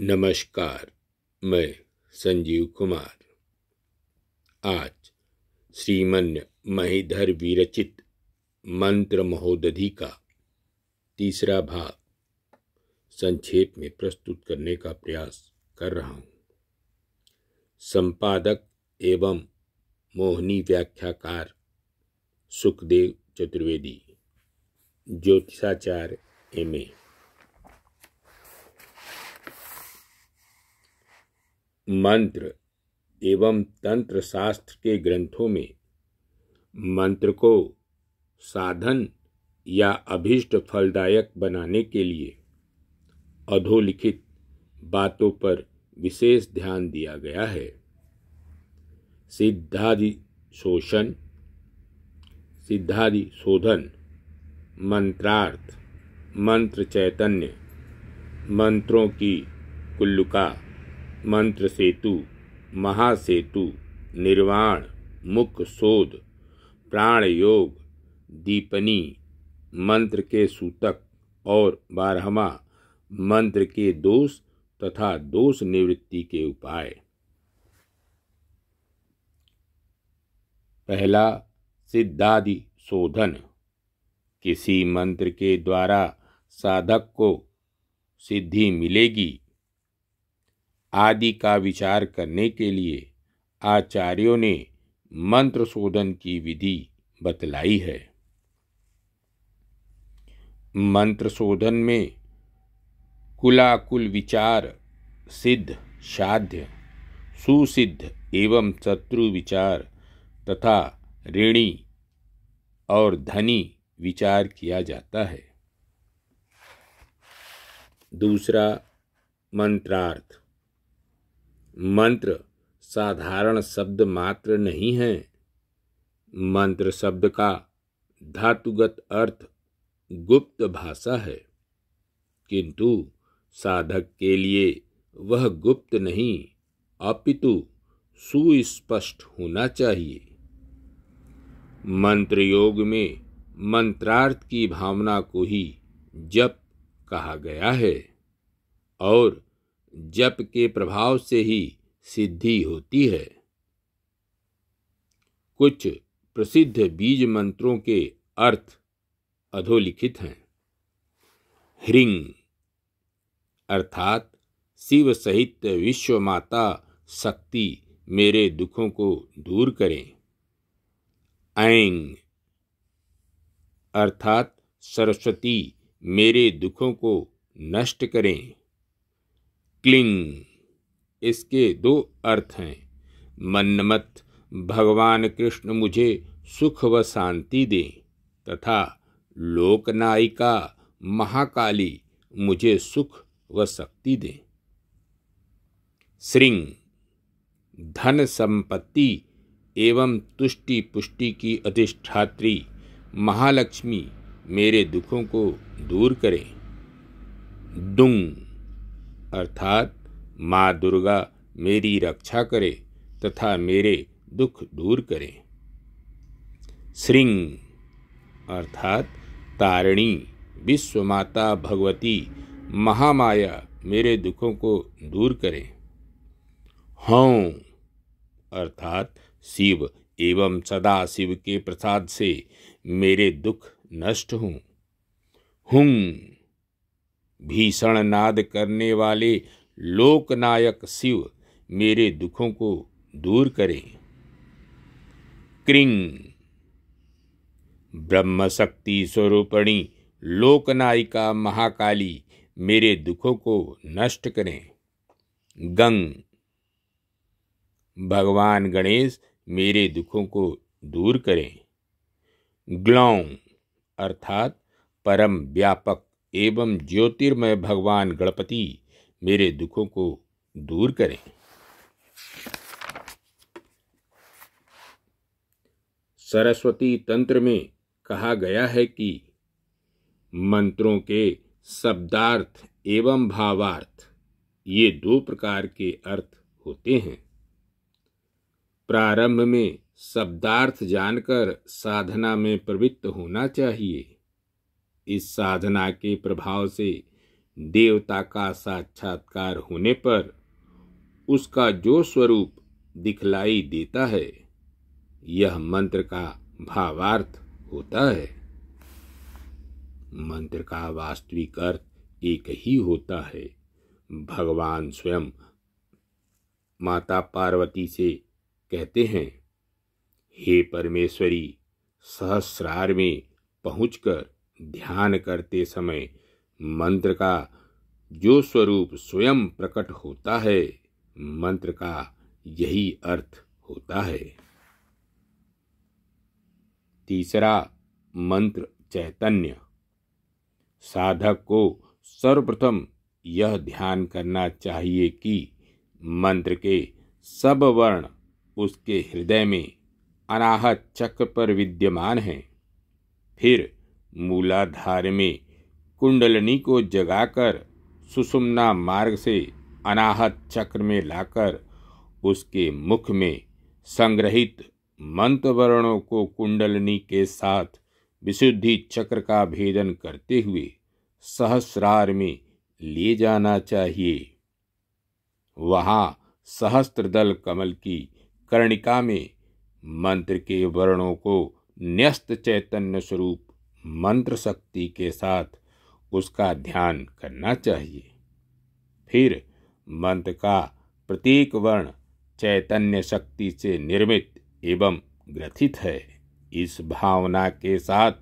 नमस्कार, मैं संजीव कुमार। आज श्रीमन्य महीधर विरचित मंत्र महोदधि का तीसरा भाग संक्षेप में प्रस्तुत करने का प्रयास कर रहा हूँ। संपादक एवं मोहिनी व्याख्याकार सुखदेव चतुर्वेदी, ज्योतिषाचार्य एमए। मंत्र एवं तंत्र शास्त्र के ग्रंथों में मंत्र को साधन या अभीष्ट फलदायक बनाने के लिए अधोलिखित बातों पर विशेष ध्यान दिया गया है। सिद्धादि शोधन, मंत्रार्थ, मंत्र चैतन्य, मंत्रों की कुल्लुका, मंत्र सेतु, महासेतु, निर्वाण, मुख शोध, प्राण योग, दीपनी, मंत्र के सूतक और 12वां मंत्र के दोष तथा दोष निवृत्ति के उपाय। पहला, सिद्धादि शोधन। किसी मंत्र के द्वारा साधक को सिद्धि मिलेगी आदि का विचार करने के लिए आचार्यों ने मंत्र शोधन की विधि बतलाई है। मंत्र शोधन में कुलाकुल विचार, सिद्ध, साध्य, सुसिद्ध एवं शत्रु विचार तथा ऋणी और धनी विचार किया जाता है। दूसरा, मंत्रार्थ। मंत्र साधारण शब्द मात्र नहीं है। मंत्र शब्द का धातुगत अर्थ गुप्त भाषा है, किंतु साधक के लिए वह गुप्त नहीं अपितु सुस्पष्ट होना चाहिए। मंत्र योग में मंत्रार्थ की भावना को ही जप कहा गया है और जप के प्रभाव से ही सिद्धि होती है। कुछ प्रसिद्ध बीज मंत्रों के अर्थ अधोलिखित हैं। ह्रीं अर्थात शिव सहित विश्व माता शक्ति मेरे दुखों को दूर करें। ऐं अर्थात सरस्वती मेरे दुखों को नष्ट करें। क्लीं इसके दो अर्थ हैं। मन्मथ भगवान कृष्ण मुझे सुख व शांति दें तथा लोकनायिका महाकाली मुझे सुख व शक्ति दें। श्रीं धन संपत्ति एवं तुष्टि पुष्टि की अधिष्ठात्री महालक्ष्मी मेरे दुखों को दूर करें। दुं अर्थात माँ दुर्गा मेरी रक्षा करे तथा मेरे दुख दूर करें। श्रीं अर्थात तारिणी विश्व माता भगवती महामाया मेरे दुखों को दूर करें। हौं अर्थात शिव एवं सदा शिव के प्रसाद से मेरे दुख नष्ट हों। हुं भीषण नाद करने वाले लोकनायक शिव मेरे दुखों को दूर करें। क्रीं ब्रह्म शक्ति स्वरूपिणी लोकनायिका महाकाली मेरे दुखों को नष्ट करें। गं भगवान गणेश मेरे दुखों को दूर करें। ग्लौं अर्थात परम व्यापक एवं ज्योतिर्मय भगवान गणपति मेरे दुखों को दूर करें। सरस्वती तंत्र में कहा गया है कि मंत्रों के शब्दार्थ एवं भावार्थ ये दो प्रकार के अर्थ होते हैं। प्रारंभ में शब्दार्थ जानकर साधना में प्रवृत्त होना चाहिए। इस साधना के प्रभाव से देवता का साक्षात्कार होने पर उसका जो स्वरूप दिखलाई देता है, यह मंत्र का भावार्थ होता है। मंत्र का वास्तविक अर्थ एक ही होता है। भगवान स्वयं माता पार्वती से कहते हैं, हे परमेश्वरी, सहस्रार में पहुंचकर ध्यान करते समय मंत्र का जो स्वरूप स्वयं प्रकट होता है, मंत्र का यही अर्थ होता है। तीसरा, मंत्र चैतन्य। साधक को सर्वप्रथम यह ध्यान करना चाहिए कि मंत्र के सब वर्ण उसके हृदय में अनाहत चक्र पर विद्यमान हैं। फिर मूलाधार में कुंडलनी को जगाकर सुषुम्ना मार्ग से अनाहत चक्र में लाकर उसके मुख में संग्रहित मंत्र वर्णों को कुंडलनी के साथ विशुद्धि चक्र का भेदन करते हुए सहस्रार में ले जाना चाहिए। वहां सहस्त्रदल कमल की कर्णिका में मंत्र के वर्णों को न्यस्त चैतन्य स्वरूप मंत्र शक्ति के साथ उसका ध्यान करना चाहिए। फिर मंत्र का प्रत्येक वर्ण चैतन्य शक्ति से निर्मित एवं ग्रथित है। इस भावना के साथ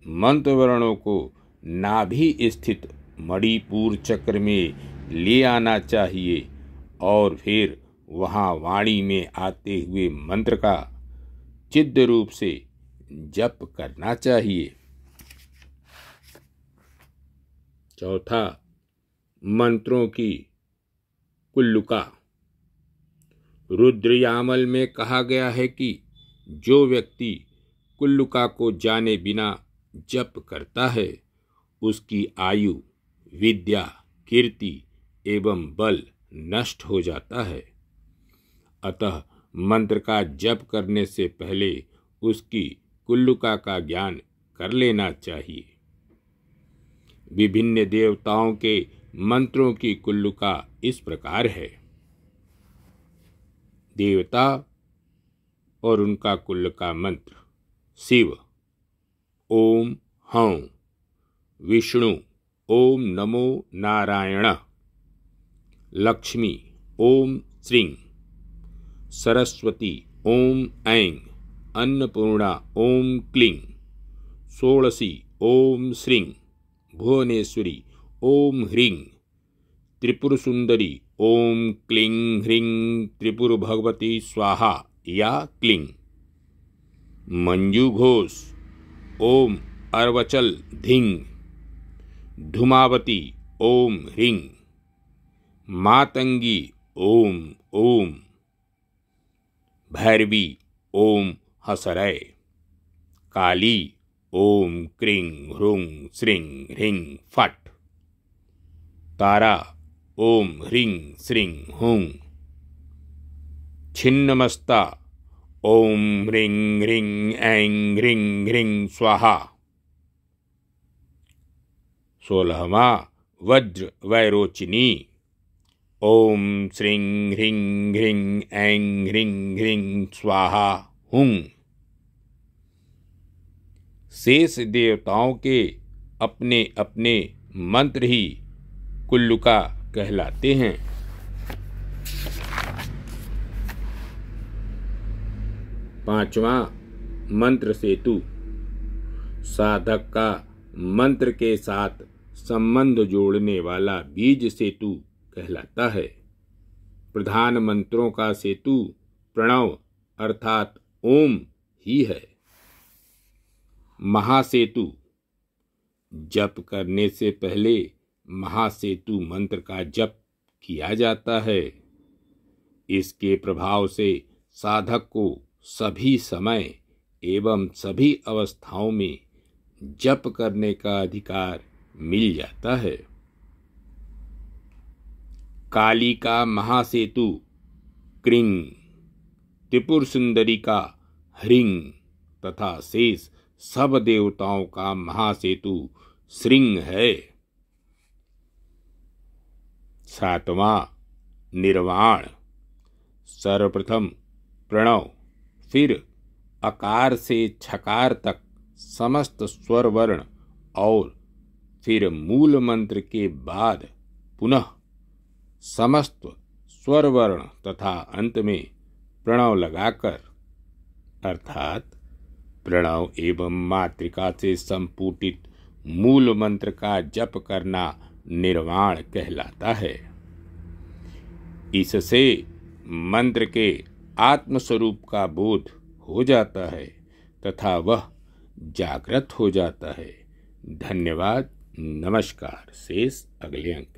मंत्र वर्णों को नाभि स्थित मणिपुर चक्र में ले आना चाहिए और फिर वहां वाणी में आते हुए मंत्र का चिद्ध रूप से जप करना चाहिए। चौथा, मंत्रों की कुल्लुका। रुद्रयामल में कहा गया है कि जो व्यक्ति कुल्लुका को जाने बिना जप करता है, उसकी आयु, विद्या, कीर्ति एवं बल नष्ट हो जाता है। अतः मंत्र का जप करने से पहले उसकी कुल्लुका का ज्ञान कर लेना चाहिए। विभिन्न देवताओं के मंत्रों की कुल्लुका इस प्रकार है। देवता और उनका कुल्लुका मंत्र। शिव ओम हौं। विष्णु ओम नमो नारायण। लक्ष्मी ओम श्रीं। सरस्वती ओम ऐं। अन्नपूर्णा ओम क्लीं। षोडशी ओम श्रीं। भुवनेश्वरी ओम ह्रीं। त्रिपुर सुंदरी ओम क्लीं ह्रीं त्रिपुर भगवती स्वाहा या क्लीं। मंजू घोष ओम अर्वचल धीं। धूमावती ओम ह्रीं। मातंगी ओम ओम। भैरवी ओम हसरय। काली ओम क्रीं ह्रूं श्रीं ह्रीं फट। तारा ओम ह्रीं श्रीं हूं। छिन्नमस्ता ओम ह्रीं ह्रीं ऐं ह्रीं ह्रीं स्वाहा। 16वां वज्र वैरोचिनी ओम श्रीं ह्रीं ह्रीं ऐं ह्रीं ह्रीं स्वाहा हुं। शेष देवताओं के अपने अपने मंत्र ही कुल्लुका कहलाते हैं। पांचवा मंत्र सेतु। साधक का मंत्र के साथ संबंध जोड़ने वाला बीज सेतु कहलाता है। प्रधान मंत्रों का सेतु प्रणव अर्थात ओम ही है। महासेतु। जप करने से पहले महासेतु मंत्र का जप किया जाता है। इसके प्रभाव से साधक को सभी समय एवं सभी अवस्थाओं में जप करने का अधिकार मिल जाता है। काली का महासेतु क्रीं, त्रिपुर सुंदरी का ह्रीं तथा शेष सब देवताओं का महासेतु श्रीं है। सातवां निर्वाण। सर्वप्रथम प्रणव, फिर अकार से छकार तक समस्त स्वर वर्ण और फिर मूल मंत्र के बाद पुनः समस्त स्वर वर्ण तथा अंत में प्रणव लगाकर अर्थात प्रणव एवं मातृका से संपुटित मूल मंत्र का जप करना निर्वाण कहलाता है। इससे मंत्र के आत्मस्वरूप का बोध हो जाता है तथा वह जागृत हो जाता है। धन्यवाद। नमस्कार। शेष अगले अंक।